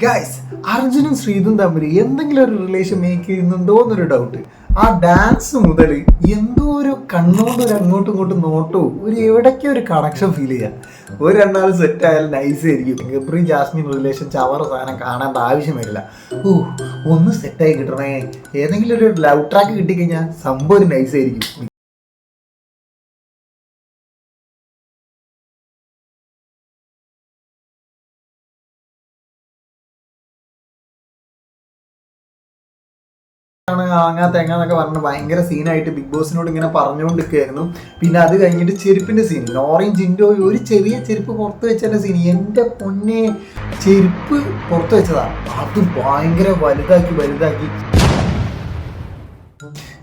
Guys, അർജുനും ശ്രീതും തമ്മിൽ എന്തെങ്കിലും ഒരു റിലേഷൻ മേക്ക് ചെയ്യുന്നുണ്ടോ എന്നൊരു ഡൗട്ട്. ആ ഡാൻസ് മുതൽ എന്തോ ഒരു കണ്ണോണ്ട് ഒരു അങ്ങോട്ടും ഇങ്ങോട്ടും നോട്ടവും ഒരു എവിടേക്കോ ഒരു കണക്ഷൻ ഫീൽ ചെയ്യാം. ഒരു രണ്ടാൾ സെറ്റ് ആയാലും നൈസ് ആയിരിക്കും. ഗബ്രി ജാസ്മിൻ റിലേഷൻ ചവറ സാധനം കാണേണ്ട ആവശ്യം വരില്ല. ഒന്ന് സെറ്റായി കിട്ടണേ, ഏതെങ്കിലും ഒരു ലവ് ട്രാക്ക് കിട്ടിക്കഴിഞ്ഞാൽ സംഭവം ഒരു നൈസ് ആയിരിക്കും. തേങ്ങാന്നൊക്കെ പറഞ്ഞ് ഭയങ്കര സീനായിട്ട് ബിഗ് ബോസിനോട് ഇങ്ങനെ പറഞ്ഞുകൊണ്ടിരിക്കുകയായിരുന്നു. പിന്നെ അത് കഴിഞ്ഞിട്ട് ചെരുപ്പിന്റെ സീൻ, നോറയും ജിൻഡോ ഒരു ചെറിയ ചെരുപ്പ് പുറത്ത് വെച്ചതിന്റെ സീൻ, എൻ്റെ പൊന്നെ ചെരുപ്പ് പുറത്ത് വെച്ചതാ, അത് ഭയങ്കര വലുതാക്കി.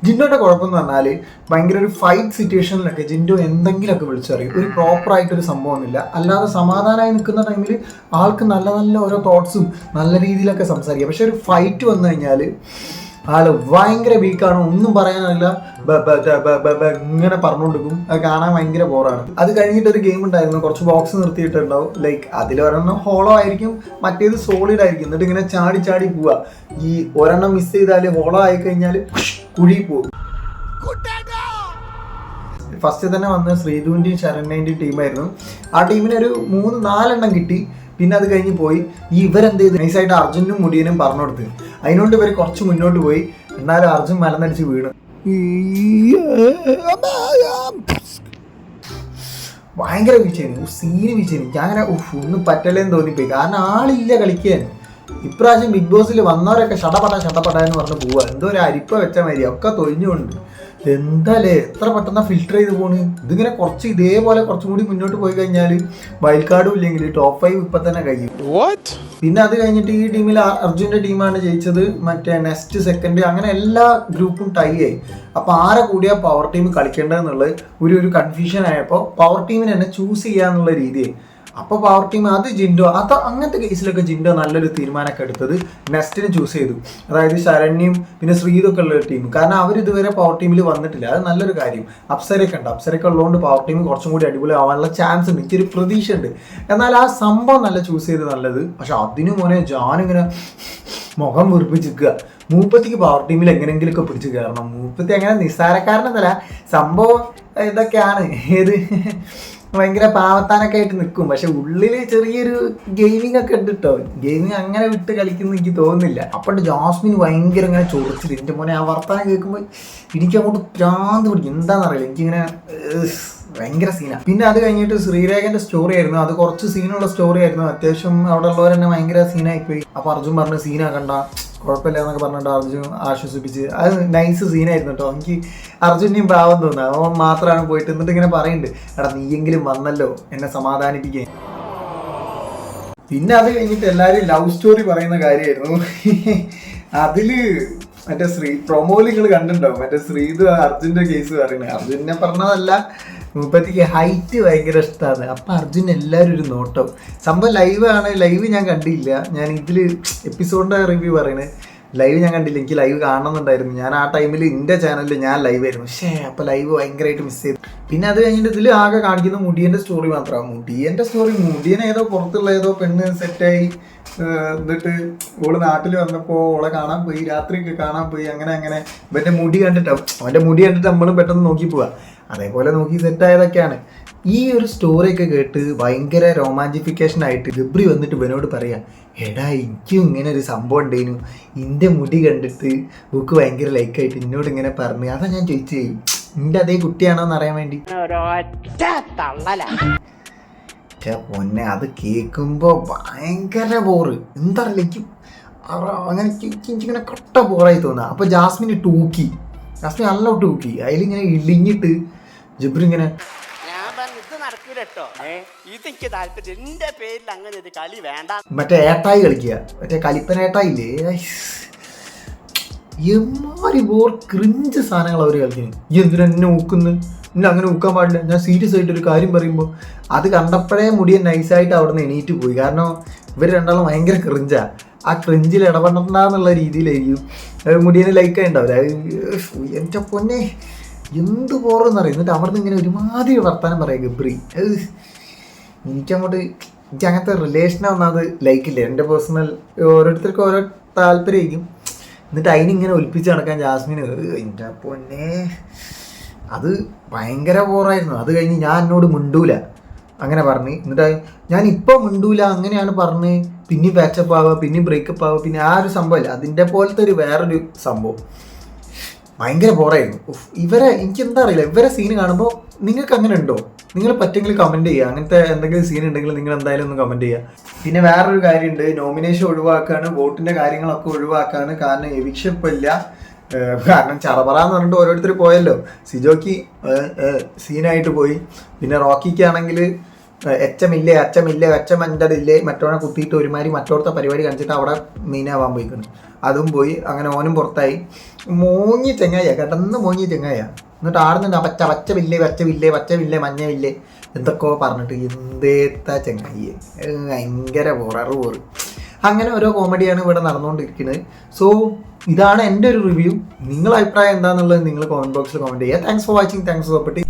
ജിൻഡോയുടെ കുഴപ്പമെന്ന് പറഞ്ഞാൽ ഭയങ്കര ഒരു ഫൈറ്റ് സിറ്റുവേഷനിലൊക്കെ ജിൻഡോ എന്തെങ്കിലുമൊക്കെ വിളിച്ചറിയും. ഒരു പ്രോപ്പറായിട്ടൊരു സംഭവമൊന്നുമില്ല. അല്ലാതെ സമാധാനമായി നിൽക്കുന്ന ടൈമിൽ ആൾക്ക് നല്ല നല്ല ഓരോ തോട്ട്സും നല്ല രീതിയിലൊക്കെ സംസാരിക്കാം. പക്ഷെ ഒരു ഫൈറ്റ് വന്നു കഴിഞ്ഞാൽ ആള് ഭയങ്കര വീക്കാണ്, ഒന്നും പറയാനില്ല, ഇങ്ങനെ പറഞ്ഞുകൊണ്ടിരിക്കും. അത് കാണാൻ ഭയങ്കര ബോറാണ്. അത് കഴിഞ്ഞിട്ട് ഒരു ഗെയിം ഉണ്ടായിരുന്നു, കുറച്ച് ബോക്സ് നിർത്തിയിട്ടുണ്ടാവും. ലൈക്ക് അതിലൊരെണ്ണം ഹോളോ ആയിരിക്കും, മറ്റേത് സോളിഡ് ആയിരിക്കും. എന്നിട്ട് ഇങ്ങനെ ചാടി പോവുക. ഈ ഒരെണ്ണം മിസ് ചെയ്താൽ ഹോളോ ആയി കഴിഞ്ഞാൽ കുഴി പോകും. ഫസ്റ്റ് തന്നെ വന്ന ശ്രീധുവിൻ്റെയും ശരണ്യൻ്റെയും ടീമായിരുന്നു. ആ ടീമിന് ഒരു 3-4 എണ്ണം കിട്ടി. പിന്നെ അത് കഴിഞ്ഞ് പോയി ഇവരെന്ത് ചെയ്ത് നൈസായിട്ട് അർജുനും മുടിയനും പറഞ്ഞു കൊടുത്ത്. അതിനോണ്ട് ഇവർ കുറച്ച് മുന്നോട്ട് പോയി. എന്നാലും അർജുൻ മലന്നടിച്ച് വീണ്. ഭയങ്കര വീഴ്ചയായിരുന്നു, സീന് വീഴ്ചയായിരുന്നു. ഞാൻ അങ്ങനെ ഒന്നും പറ്റല്ലേന്ന് തോന്നിപ്പോയി. കാരണം ആളില്ല കളിക്കാൻ. ഇപ്രാവശ്യം ബിഗ് ബോസിൽ വന്നവരൊക്കെ ഷടപട എന്ന് പറഞ്ഞ് പോവുക. എന്തോ ഒരു അരിപ്പ വെച്ച മാതിരി ഒക്കെ തൊഴിഞ്ഞുകൊണ്ട്. എന്താലേ എത്ര പെട്ടെന്ന് ഫിൽറ്റർ ചെയ്ത് പോണ്. ഇതിങ്ങനെ ഇതേപോലെ കുറച്ചും കൂടി മുന്നോട്ട് പോയി കഴിഞ്ഞാൽ വൈൽഡ് കാർഡും ഇല്ലെങ്കിൽ ടോപ്പ് 5 ഇപ്പം തന്നെ കഴിയും. പിന്നെ അത് കഴിഞ്ഞിട്ട് ഈ ടീമിൽ അർജുൻ്റെ ടീമാണ് ജയിച്ചത്. മറ്റേ നെക്സ്റ്റ് സെക്കൻഡ് അങ്ങനെ എല്ലാ ഗ്രൂപ്പും ടൈ ആയി. അപ്പോൾ ആരെ കൂടിയാ പവർ ടീം കളിക്കേണ്ടതെന്നുള്ളത് ഒരു കൺഫ്യൂഷൻ ആയപ്പോൾ പവർ ടീമിനെ തന്നെ ചൂസ് ചെയ്യാന്നുള്ള രീതിയായി. അപ്പോൾ പവർ ടീം അത് ജിൻഡോ, അങ്ങനത്തെ കേസിലൊക്കെ ജിൻഡോ നല്ലൊരു തീരുമാനമൊക്കെ എടുത്തത് നെക്സ്റ്റിന് ചൂസ് ചെയ്തു. അതായത് ശരണ്യം പിന്നെ ശ്രീതൊക്കെ ഉള്ള ഒരു ടീം. കാരണം അവരിതുവരെ പവർ ടീമിൽ വന്നിട്ടില്ല. അത് നല്ലൊരു കാര്യം. അപ്സരയൊക്കെ ഉണ്ട്. അപ്സരയൊക്കെ ഉള്ളതുകൊണ്ട് പവർ ടീം കുറച്ചും കൂടി അടിപൊളി ആവാനുള്ള ചാൻസ് ഉണ്ട്. എനിക്കൊരു പ്രതീക്ഷ ഉണ്ട്. എന്നാൽ ആ സംഭവം നല്ല ചൂസ് ചെയ്ത് നല്ലത്. പക്ഷെ അതിനു മോനെ ജാനിങ്ങനെ മുഖം വീർപ്പിച്ചിരിക്കുക. മൂപ്പത്തിക്ക് പവർ ടീമിൽ എങ്ങനെയെങ്കിലുമൊക്കെ പിടിച്ച് കയറണം. മൂപ്പത്തി അങ്ങനെ നിസ്സാരക്കാരനല്ല, സംഭവം ഇതൊക്കെയാണ്. ഭയങ്കര പാവത്താനൊക്കെ ആയിട്ട് നിൽക്കും. പക്ഷെ ഉള്ളിൽ ചെറിയൊരു ഗെയിമിംഗ് ഒക്കെ ഉണ്ട് കേട്ടോ. ഗെയിമിങ് അങ്ങനെ വിട്ട് കളിക്കുന്ന എനിക്ക് തോന്നുന്നില്ല. അപ്പോൾ ജാസ്മിൻ ഭയങ്കര ഇങ്ങനെ ചോദിച്ചിട്ട് എൻ്റെ മോനെ ആ വർത്താനം കേൾക്കുമ്പോൾ എനിക്ക് അങ്ങോട്ട് ഭ്രാന്ത് പിടിക്കും. എന്താണെന്നറിയില്ല, എനിക്കിങ്ങനെ ഭയങ്കര സീനാണ്. പിന്നെ അത് കഴിഞ്ഞിട്ട് ശ്രീരേഖൻ്റെ സ്റ്റോറി ആയിരുന്നു. അത് കുറച്ച് സീനുള്ള സ്റ്റോറി ആയിരുന്നു. അത്യാവശ്യം അവിടെ ഉള്ളവർ തന്നെ ഭയങ്കര സീനായിപ്പോയി. അപ്പോൾ അർജുൻ പറഞ്ഞ് സീനാക്കണ്ട, കുഴപ്പമില്ല എന്നൊക്കെ പറഞ്ഞിട്ട് അർജുൻ ആശ്വസിപ്പിച്ച്. അത് നൈസ് സീനായിരുന്നു കേട്ടോ. എനിക്ക് അർജുനെയും പാവം തോന്നുക. അവൻ മാത്രമാണ് പോയിട്ട് എന്നിട്ട് ഇങ്ങനെ പറയുന്നുണ്ട്, എടാ നീയെങ്കിലും വന്നല്ലോ എന്നെ സമാധാനിപ്പിക്കാൻ. പിന്നെ അത് കഴിഞ്ഞിട്ട് എല്ലാവരും ലവ് സ്റ്റോറി പറയുന്ന കാര്യമായിരുന്നു. അതില് മറ്റേ പ്രൊമോയിൽ നിങ്ങൾ കണ്ടിട്ടുണ്ടാവും. മറ്റേ ശ്രീതു അർജുൻ്റെ കേസ് പറയുന്നത്. അർജുനെ പറഞ്ഞതല്ല, മുപ്പത്തിക്ക് ഹൈറ്റ് ഭയങ്കര ഇഷ്ടമാണ്. അപ്പം അർജുൻ എല്ലാവരും ഒരു നോട്ടം. സംഭവം ലൈവ് ഞാൻ കണ്ടില്ല. ഞാൻ ഇതിൽ എപ്പിസോഡിൻ്റെ റിവ്യൂ പറയുന്നത്. ലൈവ് ഞാൻ കണ്ടില്ല, എനിക്ക് ലൈവ് കാണണമെന്നുണ്ടായിരുന്നു. ഞാൻ ആ ടൈമിൽ എൻ്റെ ചാനലിൽ ഞാൻ ലൈവ് ആയിരുന്നു. അപ്പോൾ ലൈവ് ഭയങ്കരമായിട്ട് മിസ് ചെയ്തു. പിന്നെ അത് കഴിഞ്ഞിട്ട് ഇതിൽ ആകെ കാണിക്കുന്ന മുടിയൻ്റെ സ്റ്റോറി മാത്രമാണ്. മുടിയൻ ഏതോ പുറത്തുള്ള ഏതോ പെണ്ണ് സെറ്റായി എന്നിട്ട് ഓള് നാട്ടിൽ വന്നപ്പോൾ ഓളെ കാണാൻ പോയി, രാത്രിയൊക്കെ കാണാൻ പോയി. അങ്ങനെ അവൻ്റെ മുടി കണ്ടിട്ട് നമ്മളും പെട്ടെന്ന് നോക്കി പോവാ. അതേപോലെ നോക്കി സെറ്റായതൊക്കെയാണ്. ഈ ഒരു സ്റ്റോറിയൊക്കെ കേട്ട് ഭയങ്കര റൊമാൻറ്റിഫിക്കേഷൻ ആയിട്ട് ഗബ്രി വന്നിട്ട് ഇവനോട് പറയാം, എടാ എനിക്കും ഇങ്ങനെ ഒരു സംഭവം ഉണ്ടായിരുന്നു, എൻ്റെ മുടി കണ്ടിട്ട് ബുക്ക് ഭയങ്കര ലൈക്കായിട്ട് എന്നോട് ഇങ്ങനെ പറഞ്ഞു. അതാ ഞാൻ ചോദിച്ചേ, നിൻ്റെ അതേ കുട്ടിയാണോ എന്ന് അറിയാൻ വേണ്ടി. പൊന്നെ അത് കേൾക്കുമ്പോൾ ഭയങ്കര ബോറ്. എന്താ അറിയില്ല, എനിക്ക് അങ്ങനെ എനിക്കിങ്ങനെ കട്ട ബോറായി തോന്നുക. അപ്പോൾ ജാസ്മിൻ നല്ല ടൂക്കി. അതിലിങ്ങനെ ഇളിഞ്ഞിട്ട് ജബ്രി ഇങ്ങനെ മറ്റേ ഏട്ടായി കളിക്കുക, മറ്റേ കലിപ്പനേട്ടായില്ലേ, എമ്മാരി ബോർ ക്രിഞ്ച് സാധനങ്ങൾ അവർ കളിക്കുന്നത്. ഈ എന്തിനെന്നെ ഊക്കുന്നു, എന്നെ അങ്ങനെ ഊക്കാൻ പാടില്ല, ഞാൻ സീരിയസ് ആയിട്ടൊരു കാര്യം പറയുമ്പോൾ. അത് കണ്ടപ്പോഴേ മുടിയൻ നൈസായിട്ട് അവിടെ നിന്ന് എണീറ്റ് പോയി. കാരണം ഇവർ രണ്ടാളും ഭയങ്കര ക്രിഞ്ചാണ്. ആ ക്രിഞ്ചിൽ ഇടപെടണ്ടെന്നുള്ള രീതിയിലായിരിക്കും മുടിയന് ലൈക്കായി ഉണ്ടാവില്ല. എൻ്റെ പൊന്നെ എന്ത് ബോറെന്ന് അറിയാം. എന്നിട്ട് അവിടെ നിന്ന് ഇങ്ങനെ ഒരുമാതിരി വർത്താനം പറയാം ഗബ്രി. എനിക്കങ്ങോട്ട് എനിക്ക് അങ്ങനത്തെ റിലേഷനൊന്നും അത് ലൈക്കില്ല. എൻ്റെ പേഴ്സണൽ ഓരോരുത്തർക്കും ഓരോ താല്പര്യമായിരിക്കും. എന്നിട്ട് അതിനിങ്ങനെ ഒലിപ്പിച്ച് നടക്കാൻ ജാസ്മിന് എൻ്റെ പൊന്നെ അത് ഭയങ്കര ബോറായിരുന്നു. അത് കഴിഞ്ഞ് ഞാൻ എന്നോട് മിണ്ടൂല അങ്ങനെ പറഞ്ഞ്, എന്നിട്ട് ഞാൻ ഇപ്പോൾ മിണ്ടൂല അങ്ങനെയാണ് പറഞ്ഞ് പിന്നെയും പാച്ചപ്പ് ആവുക, പിന്നെയും ബ്രേക്കപ്പ് ആവുക, പിന്നെ ആ ഒരു സംഭവമില്ല അതിൻ്റെ പോലത്തെ ഒരു വേറൊരു സംഭവം. ഭയങ്കര ബോറായിരുന്നു. ഇവരെ എനിക്ക് എന്താ അറിയില്ല, ഇവരെ സീന് കാണുമ്പോൾ നിങ്ങൾക്ക് അങ്ങനെ ഉണ്ടോ? നിങ്ങൾ പറ്റെങ്കിൽ കമൻറ്റ് ചെയ്യുക. അങ്ങനത്തെ എന്തെങ്കിലും സീൻ ഉണ്ടെങ്കിൽ നിങ്ങൾ എന്തായാലും ഒന്ന് കമൻറ്റ് ചെയ്യുക. പിന്നെ വേറൊരു കാര്യമുണ്ട്, നോമിനേഷൻ ഒഴിവാക്കാണ്, വോട്ടിൻ്റെ കാര്യങ്ങളൊക്കെ ഒഴിവാക്കാണ്. കാരണം എവിക്ഷൻ ഇപ്പം ഇല്ല. കാരണം ചറപറാന്ന് പറഞ്ഞിട്ട് ഓരോരുത്തർ പോയല്ലോ. സിജോക്ക് സീനായിട്ട് പോയി. പിന്നെ റോക്കിക്കാണെങ്കിൽ എച്ചമില്ലേ എച്ചം എൻ്റെതില്ലേ മറ്റോനെ കുത്തിയിട്ട് ഒരുമാതിരി മറ്റോടത്തെ പരിപാടി കാണിച്ചിട്ട് അവിടെ മെയിനാവാൻ പോയിക്കണം. അതും പോയി. അങ്ങനെ ഓനും പുറത്തായി. മോങ്ങി ചെങ്ങായ, കിടന്ന് മോങ്ങി ചെങ്ങായ. എന്നിട്ട് ആടുന്നുണ്ട് പച്ചവില്ലേ മഞ്ഞവില്ലേ എന്തൊക്കെയോ പറഞ്ഞിട്ട് എന്തേത്താ ചെങ്ങായി, ഭയങ്കര ബോറ്. അങ്ങനെ ഓരോ കോമഡിയാണ് ഇവിടെ നടന്നുകൊണ്ടിരിക്കുന്നത്. സോ ഇതാണ് എൻ്റെ ഒരു റിവ്യൂ. നിങ്ങളുടെ അഭിപ്രായം എന്താണെന്നുള്ളത് നിങ്ങൾ കമൻറ്റ് ബോക്സിൽ കമൻറ്റ് ചെയ്യുക. Thanks for watching. Thanks for supporting.